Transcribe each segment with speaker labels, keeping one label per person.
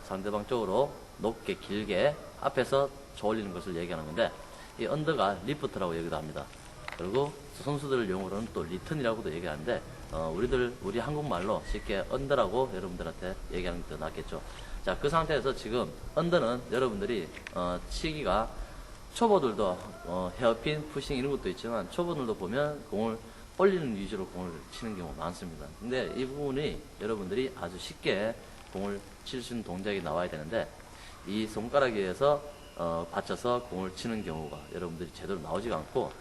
Speaker 1: 상대방 쪽으로 높게 길게 앞에서 쳐 올리는 것을 얘기하는 건데, 이 언더가 리프트라고 얘기도 합니다. 그리고 선수들 용어로는 또 리턴이라고도 얘기하는데, 우리 한국말로 쉽게 언더라고 여러분들한테 얘기하는 게 더 낫겠죠. 자, 그 상태에서 지금 언더는 여러분들이 치기가 초보들도 헤어핀, 푸싱 이런 것도 있지만 초보들도 보면 공을 올리는 위주로 공을 치는 경우가 많습니다. 근데 이 부분이 여러분들이 아주 쉽게 공을 칠 수 있는 동작이 나와야 되는데, 이 손가락에서 받쳐서 공을 치는 경우가 여러분들이 제대로 나오지가 않고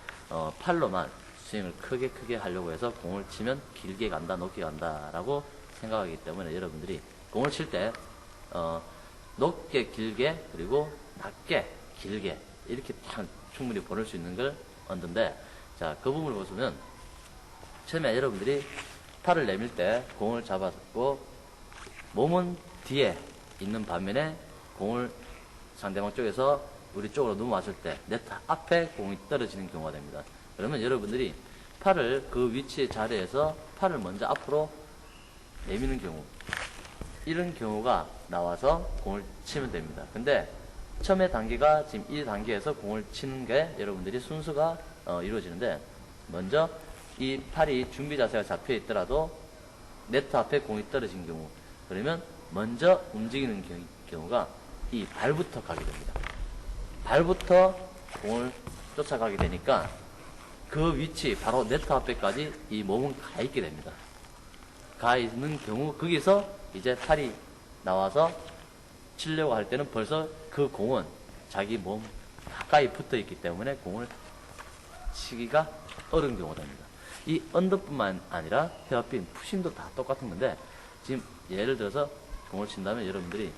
Speaker 1: 팔로만 스윙을 크게 하려고 해서 공을 치면 길게 간다, 높게 간다라고 생각하기 때문에 여러분들이 공을 칠 때 높게 길게 그리고 낮게 길게 이렇게 충분히 보낼 수 있는 걸 얻는데, 자, 그 부분을 보시면 처음에 여러분들이 팔을 내밀 때 공을 잡았고 몸은 뒤에 있는 반면에 공을 상대방 쪽에서 우리 쪽으로 넘어왔을 때 네트 앞에 공이 떨어지는 경우가 됩니다. 그러면 여러분들이 팔을 그 위치의 자리에서 팔을 먼저 앞으로 내미는 경우, 이런 경우가 나와서 공을 치면 됩니다. 근데 처음에 단계가 지금 이 단계에서 공을 치는 게 여러분들이 순서가 이루어지는데, 먼저 이 팔이 준비 자세가 잡혀 있더라도 네트 앞에 공이 떨어진 경우, 그러면 먼저 움직이는 경우가 이 발부터 가게 됩니다. 발부터 공을 쫓아가게 되니까 그 위치 바로 네트 앞에까지 이 몸은 가 있게 됩니다. 가 있는 경우 거기서 이제 팔이 나와서 치려고 할 때는 벌써 그 공은 자기 몸 가까이 붙어 있기 때문에 공을 치기가 어려운 경우가 됩니다. 이 언더뿐만 아니라 헤어핀, 푸싱도 다 똑같은 건데, 지금 예를 들어서 공을 친다면 여러분들이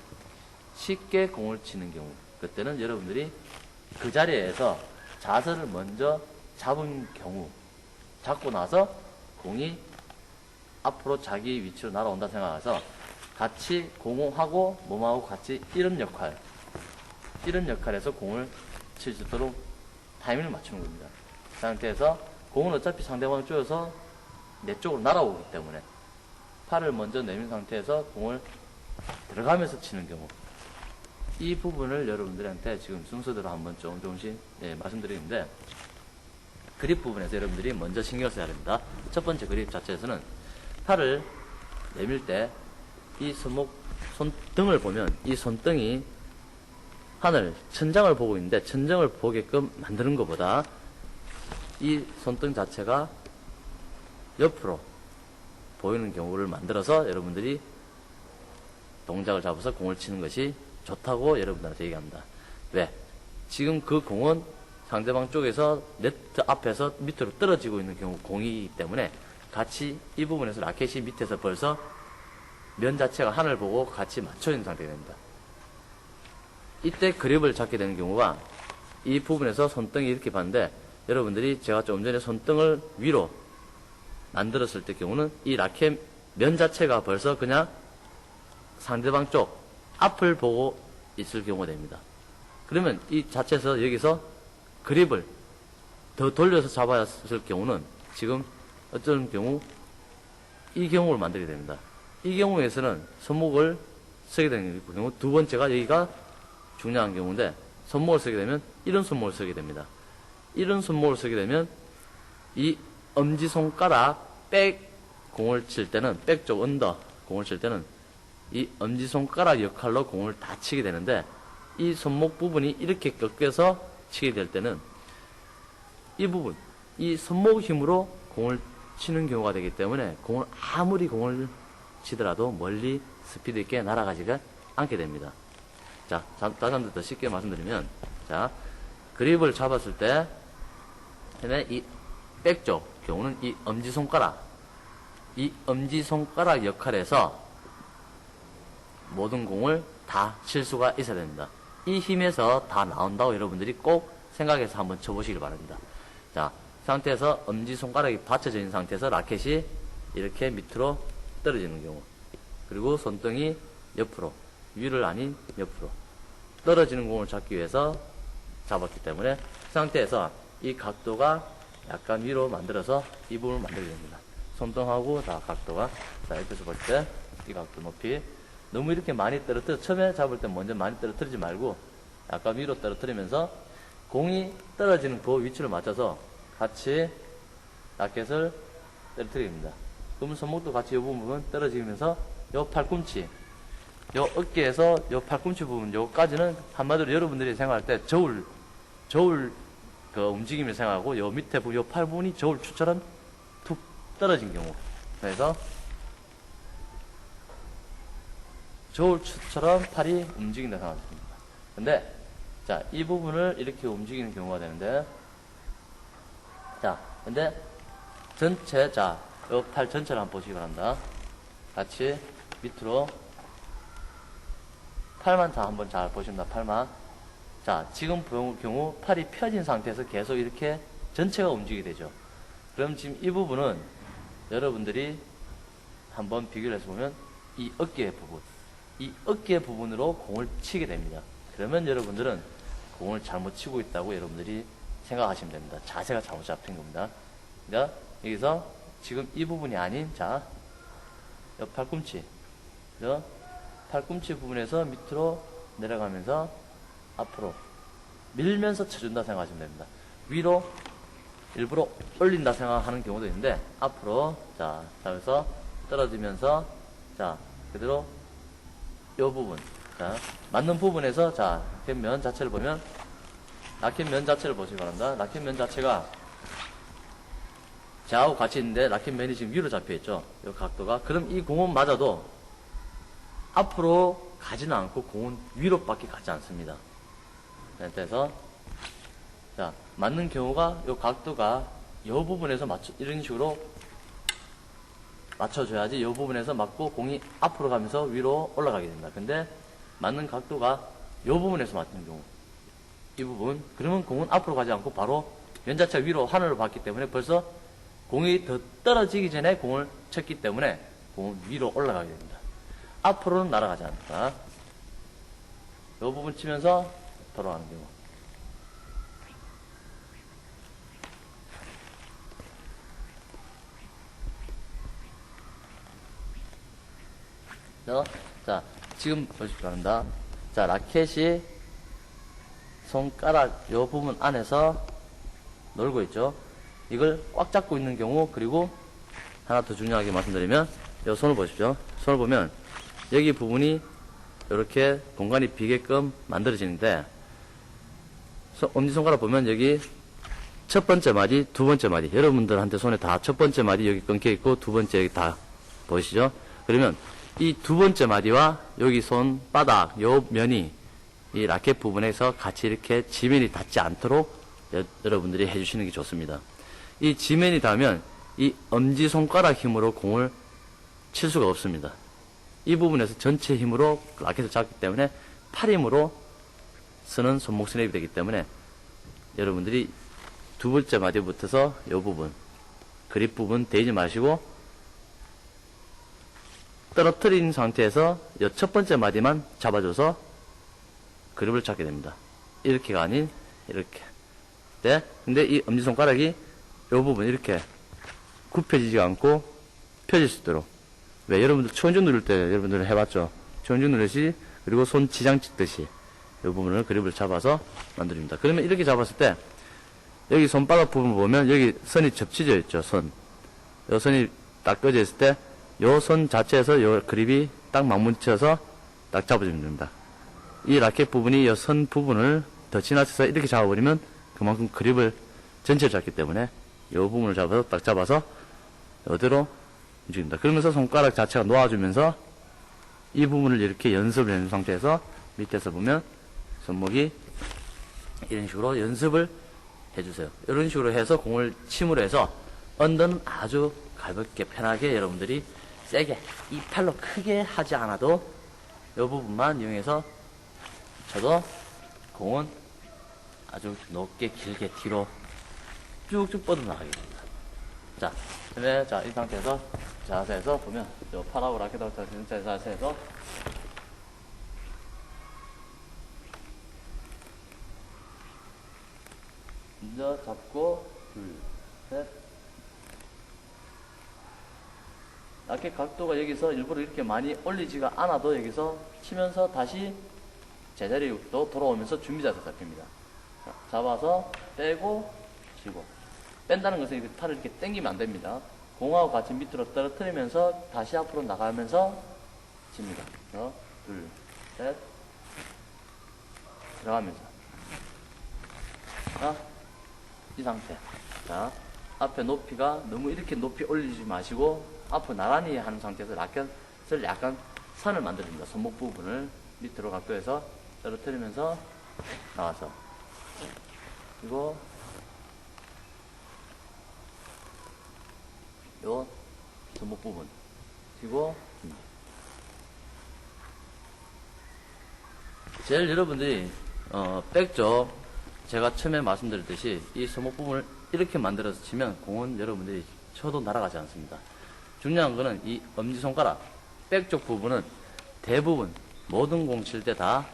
Speaker 1: 쉽게 공을 치는 경우, 그때는 여러분들이 그 자리에서 자세를 먼저 잡은 경우, 잡고 나서 공이 앞으로 자기 위치로 날아온다 생각해서 같이 공하고 몸하고 같이 이런 역할에서 공을 칠 수 있도록 타이밍을 맞추는 겁니다. 그 상태에서 공은 어차피 상대방 쪽에서 내 쪽으로 날아오기 때문에 팔을 먼저 내민 상태에서 공을 들어가면서 치는 경우, 이 부분을 여러분들한테 지금 순서대로 한번 조금씩 말씀드리는데, 그립 부분에서 여러분들이 먼저 신경 써야 됩니다. 첫 번째 그립 자체에서는 팔을 내밀 때 이 손등을 보면 이 손등이 하늘, 천장을 보고 있는데 천장을 보게끔 만드는 것보다 이 손등 자체가 옆으로 보이는 경우를 만들어서 여러분들이 동작을 잡아서 공을 치는 것이 좋다고 여러분들한테 얘기합니다. 왜? 지금 그 공은 상대방 쪽에서 네트 앞에서 밑으로 떨어지고 있는 경우 공이기 때문에 같이 이 부분에서 라켓이 밑에서 벌써 면 자체가 하늘 보고 같이 맞춰 있는 상태가 됩니다. 이때 그립을 잡게 되는 경우가 이 부분에서 손등이 이렇게 봤는데, 여러분들이 제가 좀 전에 손등을 위로 만들었을 때 경우는 이 라켓 면 자체가 벌써 그냥 상대방 쪽 앞을 보고 있을 경우가 됩니다. 그러면 이 자체에서 여기서 그립을 더 돌려서 잡았을 경우는 지금 어떤 경우 이 경우를 만들게 됩니다. 이 경우에서는 손목을 쓰게 되는 경우, 두 번째가 여기가 중요한 경우인데, 손목을 쓰게 되면 이런 손목을 쓰게 됩니다. 이런 손목을 쓰게 되면 이 엄지손가락 백 공을 칠 때는, 백 쪽 언더 공을 칠 때는 이 엄지손가락 역할로 공을 다 치게 되는데, 이 손목 부분이 이렇게 꺾여서 치게 될 때는 이 부분, 이 손목 힘으로 공을 치는 경우가 되기 때문에 아무리 공을 치더라도 멀리 스피드 있게 날아가지가 않게 됩니다. 자, 다시 한번 더 쉽게 말씀드리면, 자, 그립을 잡았을 때, 이 백쪽 경우는 이 엄지손가락 역할에서 모든 공을 다 칠 수가 있어야 됩니다. 이 힘에서 다 나온다고 여러분들이 꼭 생각해서 한번 쳐보시길 바랍니다. 자, 상태에서 엄지손가락이 받쳐져 있는 상태에서 라켓이 이렇게 밑으로 떨어지는 경우, 그리고 손등이 옆으로, 위를 아닌 옆으로 떨어지는 공을 잡기 위해서 잡았기 때문에 그 상태에서 이 각도가 약간 위로 만들어서 이 부분을 만들게 됩니다. 손등하고 다 각도가, 자, 옆에서 볼 때 이 각도 높이 너무 이렇게 많이 떨어뜨려, 처음에 잡을 때 먼저 많이 떨어뜨리지 말고 약간 위로 떨어뜨리면서 공이 떨어지는 그 위치를 맞춰서 같이 라켓을 떨어뜨립니다. 그러면 손목도 같이 이 부분 떨어지면서 요 팔꿈치, 요 어깨에서 요 팔꿈치 부분 요까지는 한마디로 여러분들이 생각할 때 저울 그 움직임을 생각하고 요 밑에 부분 요 팔 부분이 저울추처럼 툭 떨어진 경우, 그래서 저울추처럼 팔이 움직인다 생각하십니다. 근데 자, 이 부분을 이렇게 움직이는 경우가 되는데, 자, 근데 전체, 자, 요 팔 전체를 한번 보시기 바랍니다. 같이 밑으로 팔만 다 한번 잘 보십니다. 팔만. 자, 지금 경우 팔이 펴진 상태에서 계속 이렇게 전체가 움직이게 되죠. 그럼 지금 이 부분은 여러분들이 한번 비교를 해서 보면 이 어깨 부분, 이 어깨 부분으로 공을 치게 됩니다. 그러면 여러분들은 공을 잘못 치고 있다고 여러분들이 생각하시면 됩니다. 자세가 잘못 잡힌 겁니다. 그러니까 여기서 지금 이 부분이 아닌, 자, 요 팔꿈치, 요 팔꿈치 부분에서 밑으로 내려가면서 앞으로 밀면서 쳐준다 생각하시면 됩니다. 위로 일부러 올린다 생각하는 경우도 있는데, 앞으로, 자, 여기서 떨어지면서, 자, 그대로 요 부분, 자, 맞는 부분에서, 자, 라켓면 자체를 보면, 라켓면 자체를 보시기 바랍니다. 라켓면 자체가 좌우 같이 있는데, 라켓면이 지금 위로 잡혀있죠. 요 각도가. 그럼 이 공은 맞아도 앞으로 가지는 않고 공은 위로밖에 가지 않습니다. 그래서, 자, 맞는 경우가 요 각도가 요 부분에서 이런 식으로 맞춰줘야지 요 부분에서 맞고 공이 앞으로 가면서 위로 올라가게 됩니다. 근데 맞는 각도가 요 부분에서 맞는 경우, 이 부분, 그러면 공은 앞으로 가지 않고 바로 면 자체가 위로 하늘로 봤기 때문에 벌써 공이 더 떨어지기 전에 공을 쳤기 때문에 공은 위로 올라가게 됩니다. 앞으로는 날아가지 않는다. 요 부분 치면서 돌아가는 경우. 자, 지금 보시기 바랍니다. 자, 라켓이 손가락 요 부분 안에서 놀고 있죠. 이걸 꽉 잡고 있는 경우, 그리고 하나 더 중요하게 말씀드리면, 요 손을 보십시오. 손을 보면 여기 부분이 이렇게 공간이 비게끔 만들어지는데, 엄지손가락 보면 여기 첫 번째 마디, 두 번째 마디, 여러분들한테 손에 다 첫 번째 마디 여기 끊겨 있고 두 번째 여기 다 보이시죠? 그러면 이 두 번째 마디와 여기 손바닥 요 면이 이 라켓 부분에서 같이 이렇게 지면이 닿지 않도록 여러분들이 해주시는 게 좋습니다. 이 지면이 닿으면 이 엄지손가락 힘으로 공을 칠 수가 없습니다. 이 부분에서 전체 힘으로 라켓을 잡기 때문에 팔 힘으로 쓰는 손목 스냅이 되기 때문에 여러분들이 두 번째 마디부터서 이 부분, 그립 부분 대지 마시고 떨어뜨린 상태에서 이 첫 번째 마디만 잡아줘서 그립을 잡게 됩니다. 이렇게가 아닌 이렇게. 네? 근데 이 엄지손가락이 이 부분 이렇게 굽혀지지 않고 펴질 수 있도록. 왜? 여러분들 초인종 누를 때 여러분들 해봤죠? 초인종 누르시, 그리고 손 지장 찍듯이 이 부분을 그립을 잡아서 만듭니다. 그러면 이렇게 잡았을 때 여기 손바닥 부분 보면 여기 선이 접치져 있죠. 선. 요 선이 딱 꺼져 있을 때 요 선 자체에서 요 그립이 딱 맞문쳐서 딱 잡아주면 됩니다. 이 라켓 부분이 요 선 부분을 더 지나쳐서 이렇게 잡아버리면 그만큼 그립을 전체를 잡기 때문에 요 부분을 잡아서 딱 잡아서 이대로 움직입니다. 그러면서 손가락 자체가 놓아주면서 이 부분을 이렇게 연습을 해놓은 상태에서 밑에서 보면 손목이 이런 식으로 연습을 해주세요. 이런 식으로 해서 공을 침으로 해서 언더는 아주 가볍게 편하게 여러분들이 세게 이 팔로 크게 하지 않아도 이 부분만 이용해서 쳐도 공은 아주 높게 길게 뒤로 쭉쭉 뻗어나가게 됩니다. 자, 그다음에 자, 이 상태에서 자세에서 보면 요 팔하고 라켓하고 전체 자세에서 먼저 잡고 둘, 셋, 라켓 각도가 여기서 일부러 이렇게 많이 올리지가 않아도 여기서 치면서 다시 제자리로 돌아오면서 준비 자세 잡힙니다. 자, 잡아서 빼고 치고. 뺀다는 것은 이렇게 팔을 이렇게 당기면 안 됩니다. 공하고 같이 밑으로 떨어뜨리면서 다시 앞으로 나가면서 칩니다. 둘, 셋, 들어가면서. 자, 이 상태. 자, 앞에 높이가 너무 이렇게 높이 올리지 마시고 앞으로 나란히 하는 상태에서 라켓을 약간 선을 만들어줍니다. 손목 부분을 밑으로 각도해서 떨어뜨리면서 나와서. 그리고 요 손목 부분. 그리고 제일 여러분들이 백쪽 제가 처음에 말씀드렸듯이 이 손목 부분을 이렇게 만들어서 치면 공은 여러분들이 쳐도 날아가지 않습니다. 중요한 거는 이 엄지손가락 백쪽 부분은 대부분 모든 공 칠 때 다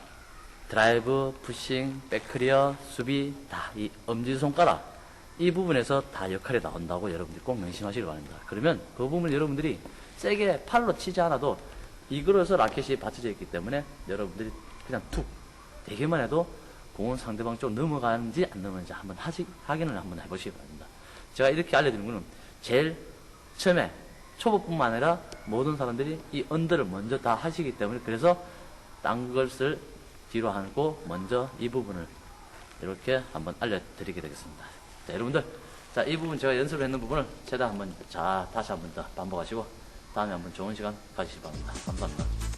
Speaker 1: 드라이브, 푸싱, 백클리어, 수비 다 이 엄지손가락 이 부분에서 다 역할이 나온다고 여러분들이 꼭 명심하시기 바랍니다. 그러면 그 부분을 여러분들이 세게 팔로 치지 않아도 이걸어서 라켓이 받쳐져 있기 때문에 여러분들이 그냥 툭 대기만 해도 공은 상대방 쪽 넘어가는지 안 넘어가는지 한번 확인을 한번 해보시기 바랍니다. 제가 이렇게 알려드리는 거는 제일 처음에 초보뿐만 아니라 모든 사람들이 이 언더를 먼저 다 하시기 때문에 그래서 딴 것을 뒤로 하고 먼저 이 부분을 이렇게 한번 알려드리게 되겠습니다. 자, 여러분들, 자, 이 부분 제가 연습을 했는 부분을 최대한 한번 다시 한번 더 반복하시고 다음에 한번 좋은 시간 가지시기 바랍니다. 감사합니다.